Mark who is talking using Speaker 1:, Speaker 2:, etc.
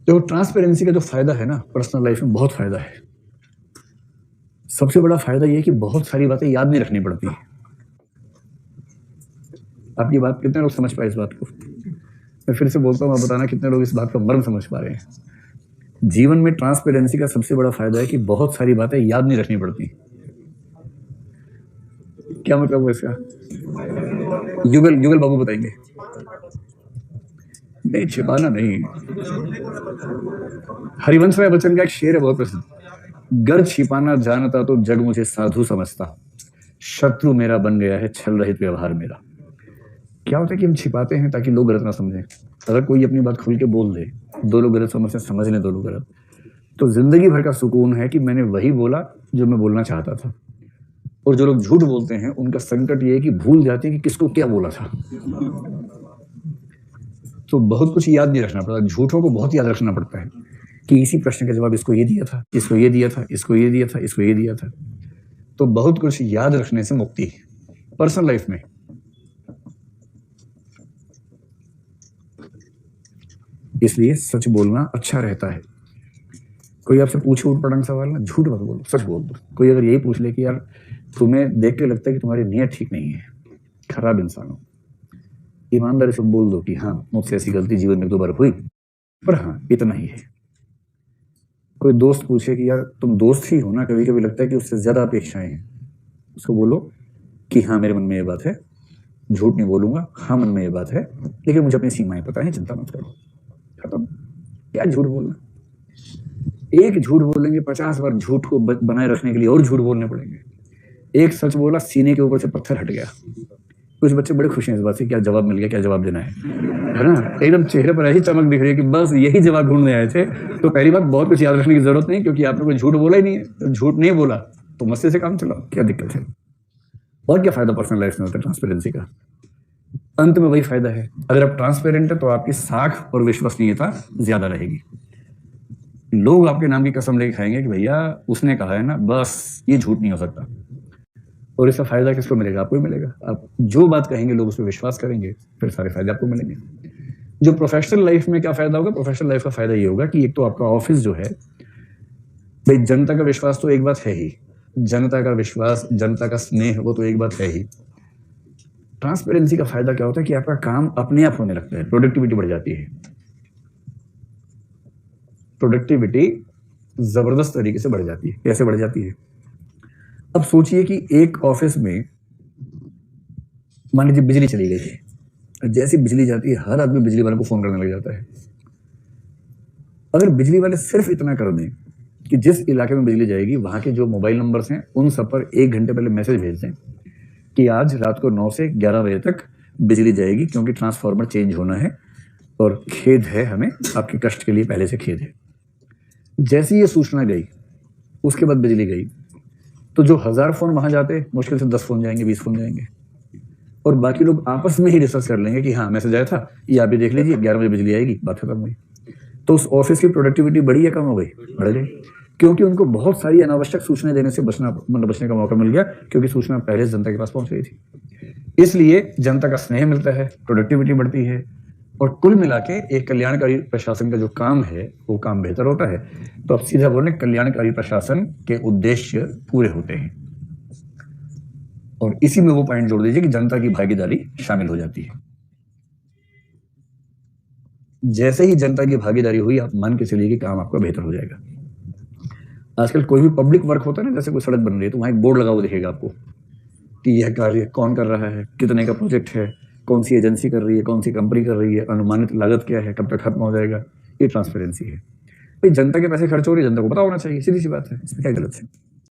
Speaker 1: देखो, ट्रांसपेरेंसी का जो फायदा है ना पर्सनल लाइफ में, बहुत फायदा है। सबसे बड़ा फायदा ये है कि बहुत सारी बातें याद नहीं रखनी पड़ती। आपकी बात कितने लोग समझ पाए इस बात को? मैं फिर से बोलता हूँ, आप बताना कितने लोग इस बात का मर्म समझ पा रहे हैं। जीवन में ट्रांसपेरेंसी का सबसे बड़ा फायदा है कि बहुत सारी बातें याद नहीं रखनी पड़ती। क्या मतलब हुआ इसका? युगल युगल बाबू बताएंगे। नहीं, छिपाना नहीं। हरिवंश राय बच्चन का एक शेर है बहुत प्रसिद्ध, गर छिपाना जानता तो जग मुझे साधु समझता, शत्रु मेरा बन गया है छल रहित व्यवहार मेरा। क्या होता है कि हम छिपाते हैं ताकि लोग गलत ना समझें। अगर कोई अपनी बात खुल के बोल दे, दो लोग गलत समझ लें, दो लोग गलत, तो जिंदगी भर का सुकून है कि मैंने वही बोला जो मैं बोलना चाहता था। और जो लोग झूठ बोलते हैं उनका संकट ये है कि भूल जाते हैं कि किसको क्या बोला था। तो बहुत कुछ याद नहीं रखना पड़ता, झूठों को बहुत याद रखना पड़ता है कि इसी प्रश्न का जवाब इसको ये दिया था, इसको ये दिया था, इसको ये दिया था, इसको ये दिया था। तो बहुत कुछ याद रखने से मुक्ति है पर्सनल लाइफ में। इसलिए सच बोलना अच्छा रहता है। कोई आपसे पूछे उठ पटांग सवाल ना, झूठ मत बोलो, सच बोल दो। कोई अगर यही पूछ ले कि यार तुम्हें देख के लगता है कि तुम्हारी नीयत ठीक नहीं है, खराब इंसान हो, ईमानदारी से बोल दो कि हाँ मुझसे ऐसी गलती जीवन में 2 बार हुई, पर हाँ इतना ही है। कोई दोस्त पूछे कि यार तुम दोस्त ही हो ना, कभी कभी लगता है कि उससे ज्यादा अपेक्षाएं हैं, उसको बोलो कि हाँ मेरे मन में ये बात है, झूठ नहीं बोलूंगा, हाँ मन में ये बात है, लेकिन मुझे अपनी सीमाएं पता है, चिंता मत करो। खत्म। क्या झूठ बोलना? एक झूठ बोलेंगे 50 बार झूठ को बनाए रखने के लिए और झूठ बोलने पड़ेंगे। एक सच बोला, सीने के ऊपर से पत्थर हट गया। कुछ बच्चे बड़े खुश हैं इस बात से, क्या जवाब मिल गया, क्या जवाब देना है ना? एकदम चेहरे पर ऐसी चमक दिख रही है कि बस यही जवाब ढूंढने आए थे। तो पहली बात, बहुत कुछ याद रखने की जरूरत नहीं, क्योंकि आपने कोई झूठ बोला ही नहीं है। तो झूठ नहीं बोला तो मस्ती से काम चलाओ, क्या दिक्कत है? और क्या फायदा पर्सनल लाइफ में होता है ट्रांसपेरेंसी का? अंत में वही फायदा है, अगर आप ट्रांसपेरेंट है तो आपकी साख और विश्वसनीयता ज्यादा रहेगी। लोग आपके नाम की कसम लेके खाएंगे कि भैया उसने कहा है ना, बस ये झूठ नहीं हो सकता। और इसका फायदा किसको मिलेगा? आपको ही मिलेगा। आप जो बात कहेंगे लोग उस पर विश्वास करेंगे, फिर सारे फायदे आपको मिलेंगे। जो प्रोफेशनल लाइफ में क्या फायदा होगा? प्रोफेशनल लाइफ का फायदा ये होगा कि एक तो आपका ऑफिस जो है, भाई जनता का विश्वास तो एक बात है ही, जनता का विश्वास, जनता का स्नेह, वो तो एक बात है ही। ट्रांसपेरेंसी का फायदा क्या होता है कि आपका काम अपने आप होने लगता है, प्रोडक्टिविटी बढ़ जाती है। प्रोडक्टिविटी जबरदस्त तरीके से बढ़ जाती है। कैसे बढ़ जाती है? अब सोचिए कि एक ऑफिस में मान लीजिए बिजली चली गई है, जैसी बिजली जाती है हर आदमी बिजली वाले को फोन करने लग जाता है। अगर बिजली वाले सिर्फ इतना कर दें कि जिस इलाके में बिजली जाएगी वहां के जो मोबाइल नंबर्स हैं उन सब पर 1 घंटे पहले मैसेज भेज दें कि आज रात को 9 से 11 बजे तक बिजली जाएगी, क्योंकि ट्रांसफार्मर चेंज होना है और खेद है हमें, आपके कष्ट के लिए पहले से खेद है। जैसी ये सूचना गई उसके बाद बिजली गई, तो जो 1000 फोन वहां जाते, मुश्किल से 10 फोन जाएंगे, 20 फोन जाएंगे, और बाकी लोग आपस में ही डिस्कस कर लेंगे कि हाँ मैसेज आया था, ये आप भी देख लीजिए, 11 बजे बिजली आएगी, बात खत्म हुई। तो उस ऑफिस की प्रोडक्टिविटी बढ़ी या कम हो गई? बढ़ गई, क्योंकि उनको बहुत सारी अनावश्यक सूचनाएं देने से बचने का मौका मिल गया, क्योंकि सूचना पहले जनता के पास पहुंच गई थी। इसलिए जनता का स्नेह मिलता है, प्रोडक्टिविटी बढ़ती है, और कुल मिला के एक कल्याणकारी प्रशासन का जो काम है वो काम बेहतर होता है। तो अब सीधा बोले, कल्याणकारी प्रशासन के उद्देश्य पूरे होते हैं। और इसी में वो पॉइंट जोड़ दीजिए कि जनता की भागीदारी शामिल हो जाती है। जैसे ही जनता की भागीदारी हुई, आप मान के चलिए कि काम आपका बेहतर हो जाएगा। आजकल कोई भी पब्लिक वर्क होता है ना, जैसे कोई सड़क बन रही है तो वहां एक बोर्ड लगा हुआ दिखेगा आपको कि यह कार्य कौन कर रहा है, कितने का प्रोजेक्ट है, कौन सी एजेंसी कर रही है, कौन सी कंपनी कर रही है, अनुमानित लागत क्या है, कब तक खत्म हो जाएगा। ये ट्रांसपेरेंसी है। भाई जनता के पैसे खर्च हो रही है, जनता को पता होना चाहिए, सीधी सी बात है, इसमें क्या गलत है?